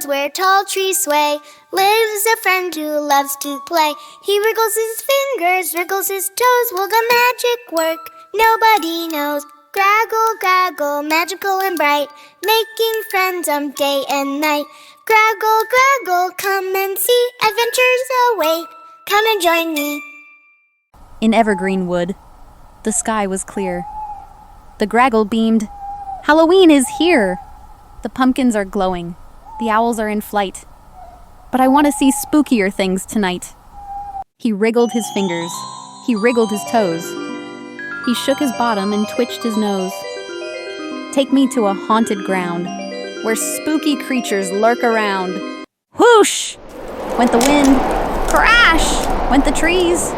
woods where tall trees sway, lives a friend who loves to play. He wriggles his fingers, wriggles his toes, will the magic work? Nobody knows. Graggle, graggle, magical and bright, making friends day and night. Graggle, graggle, come and see, adventures await. Come and join me. In Evergreen Wood, the sky was clear. The Graggle beamed. Halloween is here! The pumpkins are glowing. The owls are in flight. But I want to see spookier things tonight. He wriggled his fingers. He wriggled his toes. He shook his bottom and twitched his nose. Take me to a haunted ground, where spooky creatures lurk around. Whoosh! Went the wind. Crash! Went the trees.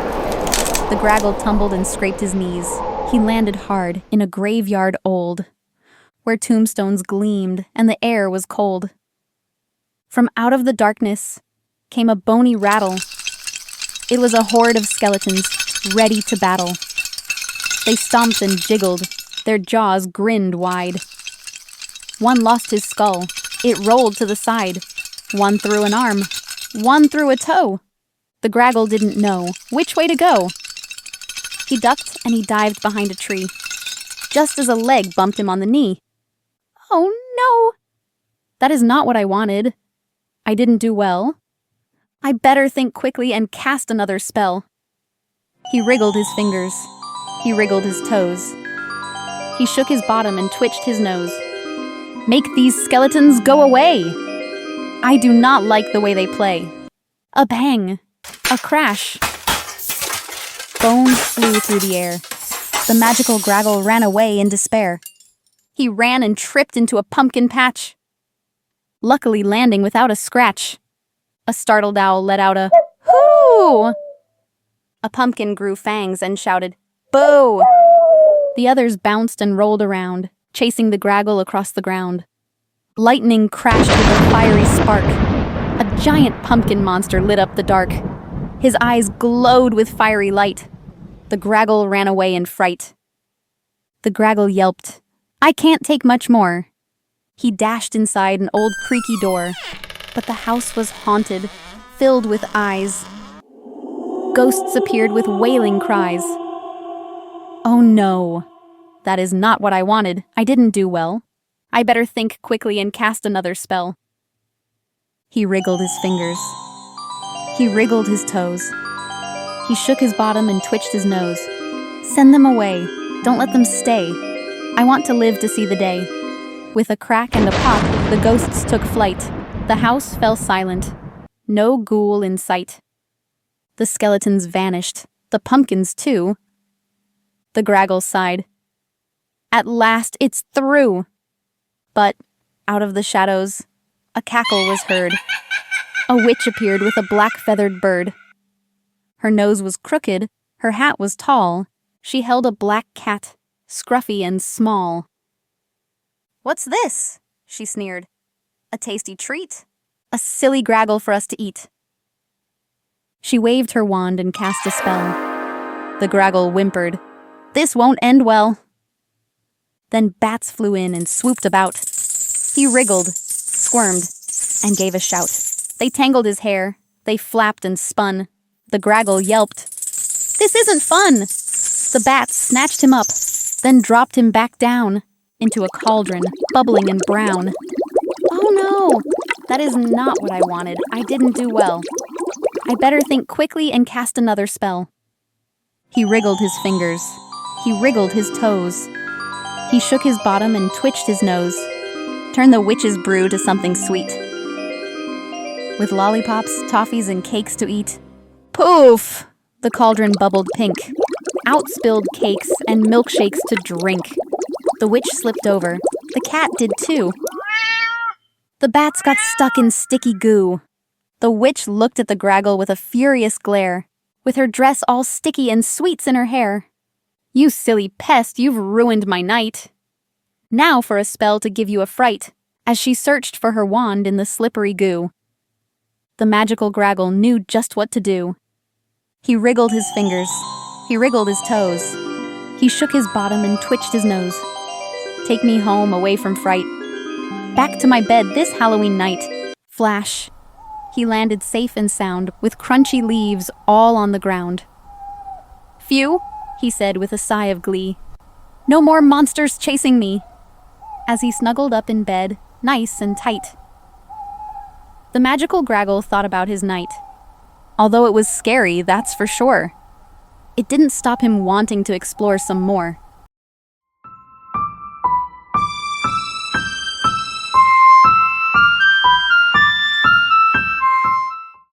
The Graggle tumbled and scraped his knees. He landed hard in a graveyard old, where tombstones gleamed and the air was cold. From out of the darkness came a bony rattle. It was a horde of skeletons ready to battle. They stomped and jiggled, their jaws grinned wide. One lost his skull, it rolled to the side. One threw an arm, one threw a toe. The Graggle didn't know which way to go. He ducked and he dived behind a tree, just as a leg bumped him on the knee. Oh no! That is not what I wanted. I didn't do well. I better think quickly and cast another spell. He wriggled his fingers. He wriggled his toes. He shook his bottom and twitched his nose. Make these skeletons go away! I do not like the way they play. A bang! A crash! Bones flew through the air. The Magical Graggle ran away in despair. He ran and tripped into a pumpkin patch, luckily landing without a scratch. A startled owl let out a hoo! A pumpkin grew fangs and shouted, boo! The others bounced and rolled around, chasing the Graggle across the ground. Lightning crashed with a fiery spark. A giant pumpkin monster lit up the dark. His eyes glowed with fiery light. The Graggle ran away in fright. The Graggle yelped, I can't take much more. He dashed inside an old creaky door, but the house was haunted, filled with eyes. Ghosts appeared with wailing cries. Oh no, that is not what I wanted. I didn't do well. I better think quickly and cast another spell. He wriggled his fingers. He wriggled his toes. He shook his bottom and twitched his nose. Send them away. Don't let them stay. I want to live to see the day. With a crack and a pop, the ghosts took flight. The house fell silent. No ghoul in sight. The skeletons vanished. The pumpkins, too. The Graggle sighed. At last, it's through! But, out of the shadows, a cackle was heard. A witch appeared with a black-feathered bird. Her nose was crooked, her hat was tall. She held a black cat, scruffy and small. What's this? She sneered. A tasty treat? A silly Graggle for us to eat. She waved her wand and cast a spell. The Graggle whimpered, This won't end well. Then bats flew in and swooped about. He wriggled, squirmed, and gave a shout. They tangled his hair. They flapped and spun. The Graggle yelped. This isn't fun! The bats snatched him up, then dropped him back down into a cauldron, bubbling and brown. Oh no! That is not what I wanted. I didn't do well. I better think quickly and cast another spell. He wriggled his fingers. He wriggled his toes. He shook his bottom and twitched his nose. Turn the witch's brew to something sweet. With lollipops, toffees, and cakes to eat. Poof! The cauldron bubbled pink. Out spilled cakes and milkshakes to drink. The witch slipped over. The cat did too. The bats got stuck in sticky goo. The witch looked at the Graggle with a furious glare, with her dress all sticky and sweets in her hair. You silly pest, you've ruined my night. Now for a spell to give you a fright, as she searched for her wand in the slippery goo. The Magical Graggle knew just what to do. He wriggled his fingers. He wriggled his toes. He shook his bottom and twitched his nose. Take me home away from fright. Back to my bed this Halloween night. Flash. He landed safe and sound, with crunchy leaves all on the ground. Phew, he said with a sigh of glee. No more monsters chasing me. As he snuggled up in bed, nice and tight. The Magical Graggle thought about his night. Although it was scary, that's for sure. It didn't stop him wanting to explore some more.